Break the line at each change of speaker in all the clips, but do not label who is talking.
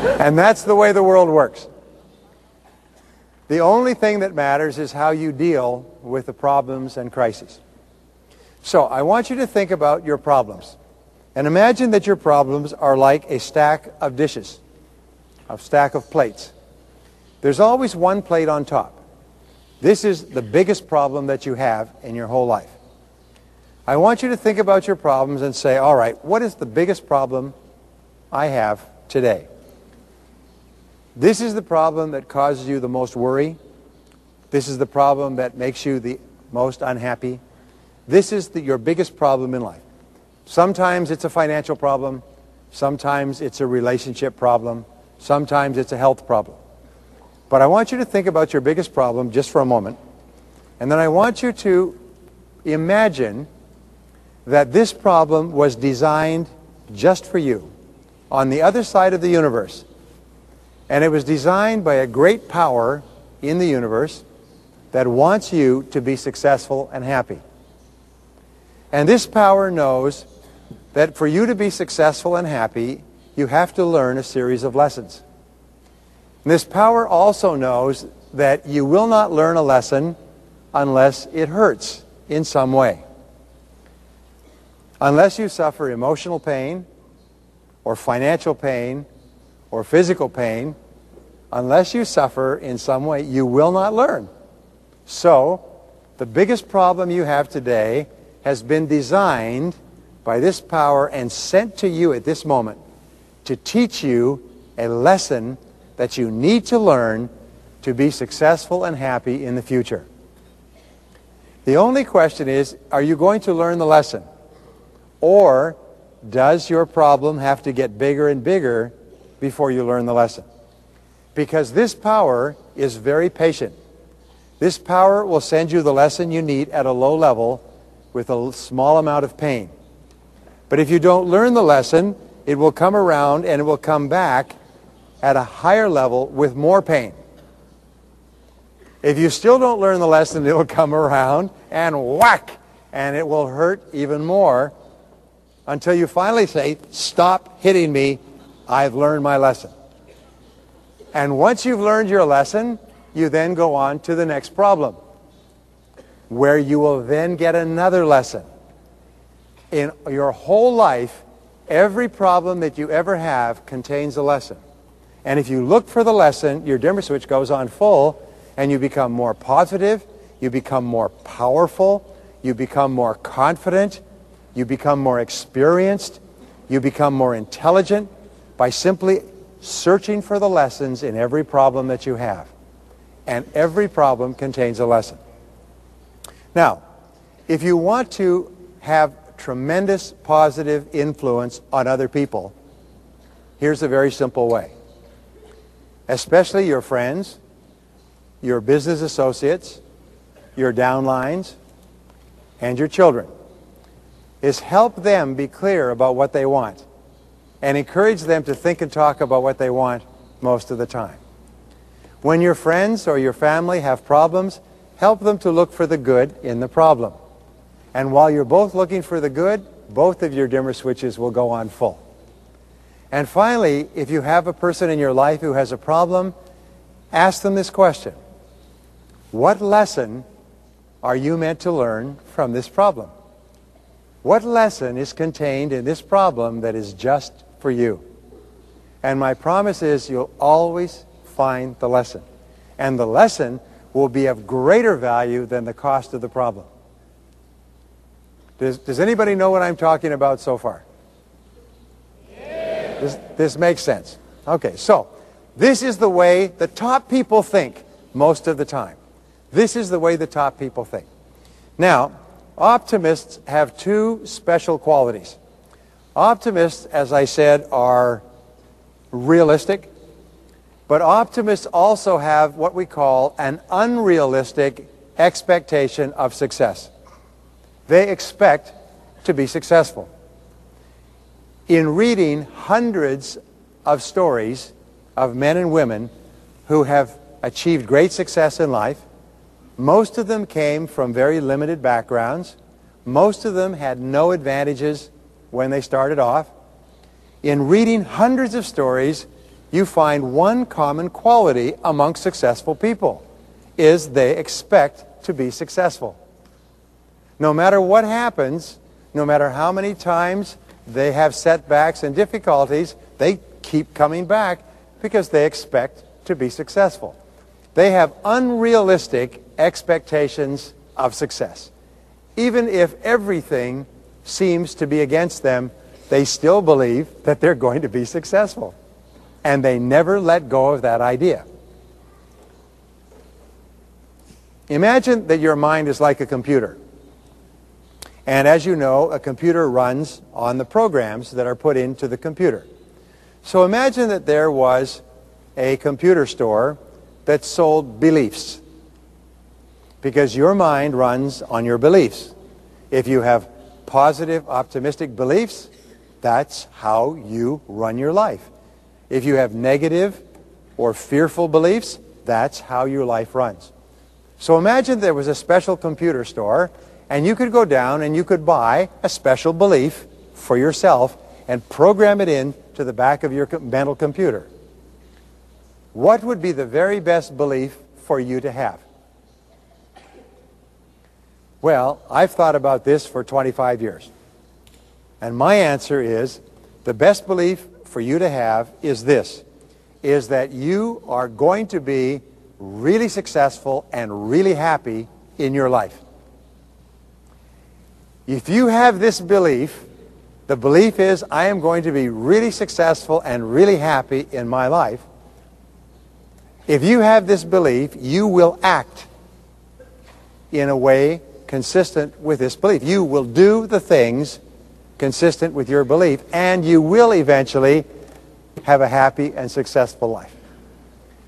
And that's the way the world works. The only thing that matters is how you deal with the problems and crises. So I want you to think about your problems. And imagine that your problems are like a stack of dishes, a stack of plates. There's always one plate on top. This is the biggest problem that you have in your whole life. I want you to think about your problems and say, all right, what is the biggest problem I have today? This is the problem that causes you the most worry. This is the problem that makes you the most unhappy. This is your biggest problem in life. Sometimes it's a financial problem. Sometimes it's a relationship problem. Sometimes it's a health problem. But I want you to think about your biggest problem just for a moment. And then I want you to imagine that this problem was designed just for you on the other side of the universe. And it was designed by a great power in the universe that wants you to be successful and happy. And this power knows that for you to be successful and happy, you have to learn a series of lessons. And this power also knows that you will not learn a lesson unless it hurts in some way. Unless you suffer emotional pain, or financial pain, or physical pain, unless you suffer in some way, you will not learn. So, the biggest problem you have today has been designed by this power and sent to you at this moment to teach you a lesson that you need to learn to be successful and happy in the future. The only question is, are you going to learn the lesson? Or does your problem have to get bigger and bigger before you learn the lesson? Because this power is very patient. This power will send you the lesson you need at a low level with a small amount of pain. But if you don't learn the lesson, it will come around and it will come back at a higher level with more pain. If you still don't learn the lesson, it will come around and whack, and it will hurt even more until you finally say, stop hitting me, I've learned my lesson. And once you've learned your lesson, you then go on to the next problem, where you will then get another lesson. In your whole life, every problem that you ever have contains a lesson. And if you look for the lesson, your dimmer switch goes on full, and you become more positive, you become more powerful, you become more confident, you become more experienced, you become more intelligent by simply searching for the lessons in every problem that you have. And every problem contains a lesson. Now, if you want to have tremendous positive influence on other people, here's a very simple way. Especially your friends, your business associates, your downlines, and your children, is help them be clear about what they want and encourage them to think and talk about what they want most of the time. When your friends or your family have problems, help them to look for the good in the problem. And while you're both looking for the good, both of your dimmer switches will go on full. And finally, if you have a person in your life who has a problem, ask them this question. What lesson are you meant to learn from this problem? What lesson is contained in this problem that is just for you? And my promise is you'll always find the lesson. And the lesson will be of greater value than the cost of the problem. Does anybody know what I'm talking about so far? Yeah. This makes sense. Okay, so this is the way the top people think most of the time. This is the way the top people think. Now, optimists have two special qualities. Optimists, as I said, are realistic, but optimists also have what we call an unrealistic expectation of success. They expect to be successful. In reading hundreds of stories of men and women who have achieved great success in life, most of them came from very limited backgrounds. Most of them had no advantages when they started off. In reading hundreds of stories, you find one common quality among successful people, is they expect to be successful. No matter what happens, no matter how many times they have setbacks and difficulties, they keep coming back because they expect to be successful. They have unrealistic expectations of success. Even if everything seems to be against them, they still believe that they're going to be successful. And they never let go of that idea. Imagine that your mind is like a computer. And as you know, a computer runs on the programs that are put into the computer. So imagine that there was a computer store that sold beliefs, because your mind runs on your beliefs. If you have positive, optimistic beliefs, that's how you run your life. If you have negative or fearful beliefs, that's how your life runs. So imagine there was a special computer store, and you could go down and you could buy a special belief for yourself and program it in to the back of your mental computer. What would be the very best belief for you to have? Well, I've thought about this for 25 years. And my answer is, the best belief for you to have is this, is that you are going to be really successful and really happy in your life. If you have this belief, the belief is, I am going to be really successful and really happy in my life. If you have this belief, you will act in a way consistent with this belief. You will do the things consistent with your belief, and you will eventually have a happy and successful life.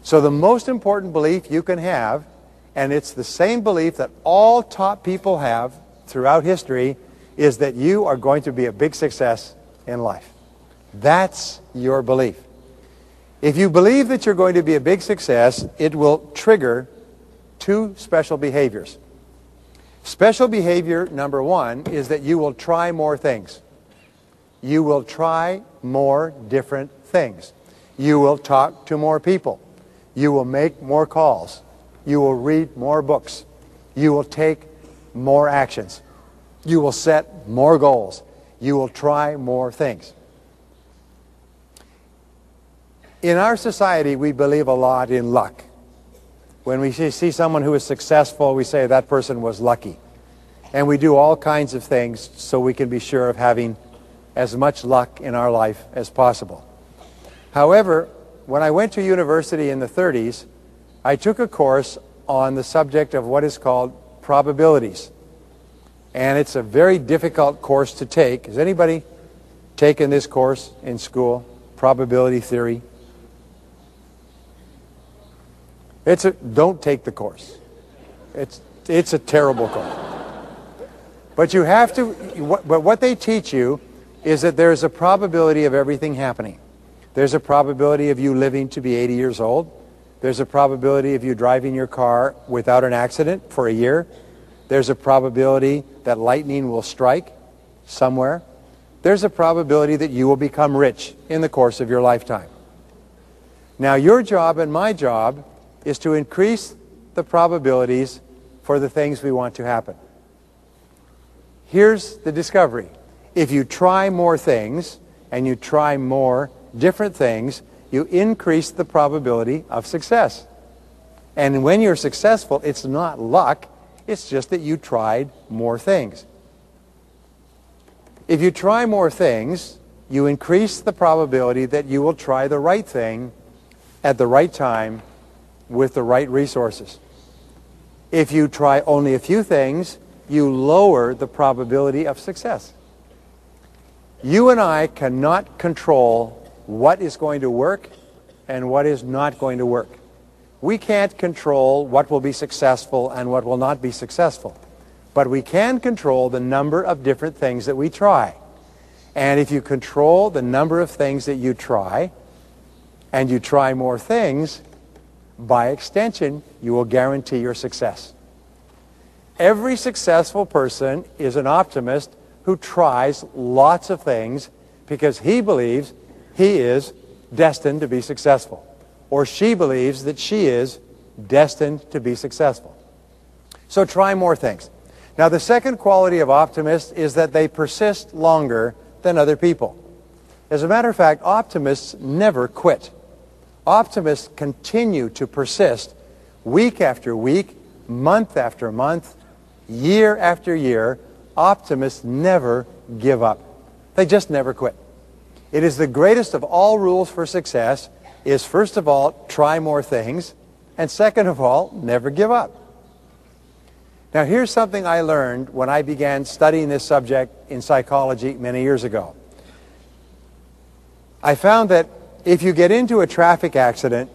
So the most important belief you can have, and it's the same belief that all top people have throughout history, is that you are going to be a big success in life. That's your belief. If you believe that you're going to be a big success, it will trigger two special behaviors. Special behavior number one is that you will try more things. You will try more different things. You will talk to more people. You will make more calls. You will read more books. You will take more actions. You will set more goals. You will try more things. In our society, we believe a lot in luck. When we see someone who is successful, we say that person was lucky. And we do all kinds of things so we can be sure of having as much luck in our life as possible. However, when I went to university in the 30s, I took a course on the subject of what is called probabilities. And it's a very difficult course to take. Has anybody taken this course in school? Probability theory? Don't take the course. It's a terrible course. But you have to, but what they teach you is that there's a probability of everything happening. There's a probability of you living to be 80 years old. There's a probability of you driving your car without an accident for a year. There's a probability that lightning will strike somewhere. There's a probability that you will become rich in the course of your lifetime. Now, your job and my job is to increase the probabilities for the things we want to happen. Here's the discovery. If you try more things and you try more different things, you increase the probability of success. And when you're successful, it's not luck, it's just that you tried more things. If you try more things, you increase the probability that you will try the right thing at the right time with the right resources. If you try only a few things, you lower the probability of success. You and I cannot control what is going to work and what is not going to work. We can't control what will be successful and what will not be successful. But we can control the number of different things that we try. And if you control the number of things that you try, and you try more things, by extension, you will guarantee your success. Every successful person is an optimist who tries lots of things because he believes he is destined to be successful, or she believes that she is destined to be successful. So try more things. Now, the second quality of optimists is that they persist longer than other people. As a matter of fact, optimists never quit. Optimists continue to persist week after week, month after month, year after year. Optimists never give up. They just never quit. It is the greatest of all rules for success is, first of all, try more things, and second of all, never give up. Now, here's something I learned when I began studying this subject in psychology many years ago. I found that if you get into a traffic accident,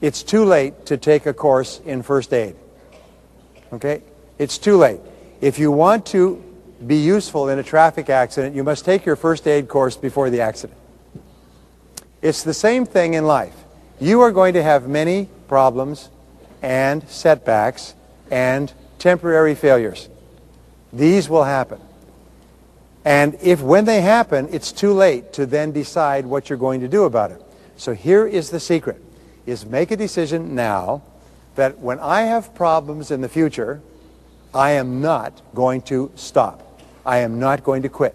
it's too late to take a course in first aid. Okay? It's too late. If you want to be useful in a traffic accident, you must take your first aid course before the accident. It's the same thing in life. You are going to have many problems and setbacks and temporary failures. These will happen. And if when they happen, it's too late to then decide what you're going to do about it. So here is the secret, is make a decision now that when I have problems in the future, I am not going to stop. I am not going to quit.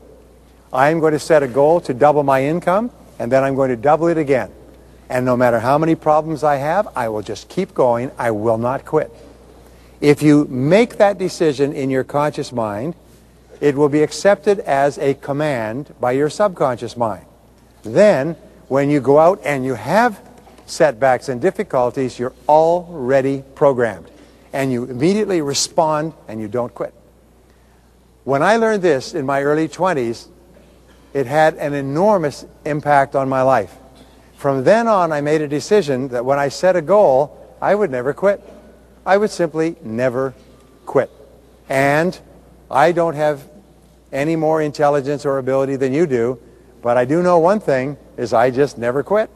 I am going to set a goal to double my income, and then I'm going to double it again. And no matter how many problems I have, I will just keep going. I will not quit. If you make that decision in your conscious mind, it will be accepted as a command by your subconscious mind. Then, when you go out and you have setbacks and difficulties, you're already programmed. And you immediately respond and you don't quit. When I learned this in my early 20s, it had an enormous impact on my life. From then on, I made a decision that when I set a goal, I would never quit. I would simply never quit. And I don't have any more intelligence or ability than you do, but I do know one thing, is I just never quit.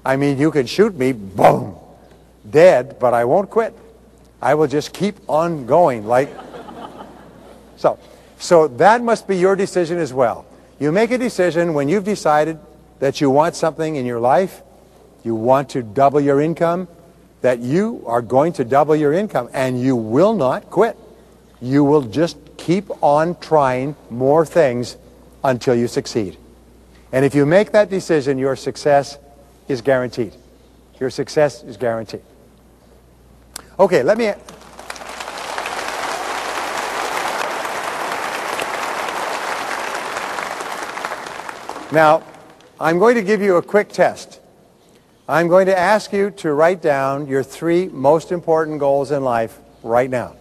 I mean, you can shoot me, boom, dead, but I won't quit. I will just keep on going like... So that must be your decision as well. You make a decision when you've decided that you want something in your life, you want to double your income, that you are going to double your income, and you will not quit. You will just keep on trying more things until you succeed. And if you make that decision, your success is guaranteed. Your success is guaranteed. Okay, let me... Now, I'm going to give you a quick test. I'm going to ask you to write down your 3 most important goals in life right now.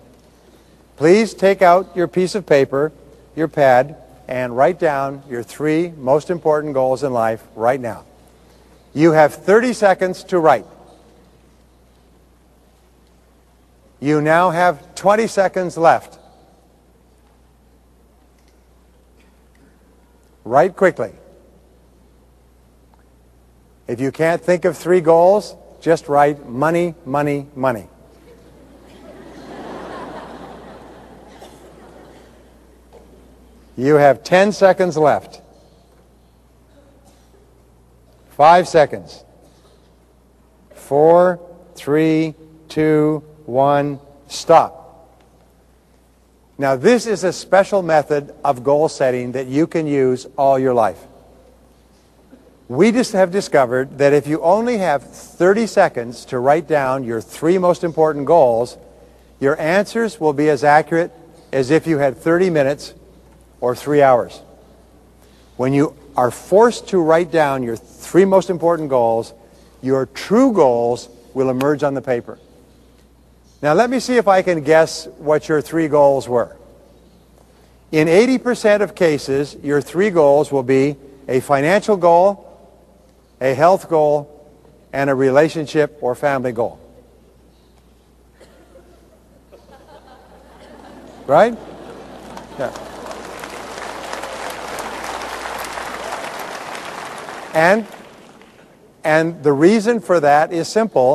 Please take out your piece of paper, your pad, and write down your 3 most important goals in life right now. You have 30 seconds to write. You now have 20 seconds left. Write quickly. If you can't think of 3 goals, just write money, money, money. You have 10 seconds left. 5 seconds. 4, 3, 2, 1, stop. Now, this is a special method of goal setting that you can use all your life. We just have discovered that if you only have 30 seconds to write down your 3 most important goals, your answers will be as accurate as if you had 30 minutes or 3 hours. When you are forced to write down your 3 most important goals, your true goals will emerge on the paper. Now let me see if I can guess what your 3 goals were. In 80% of cases, your 3 goals will be a financial goal, a health goal, and a relationship or family goal. Right? Yeah. And the reason for that is simple.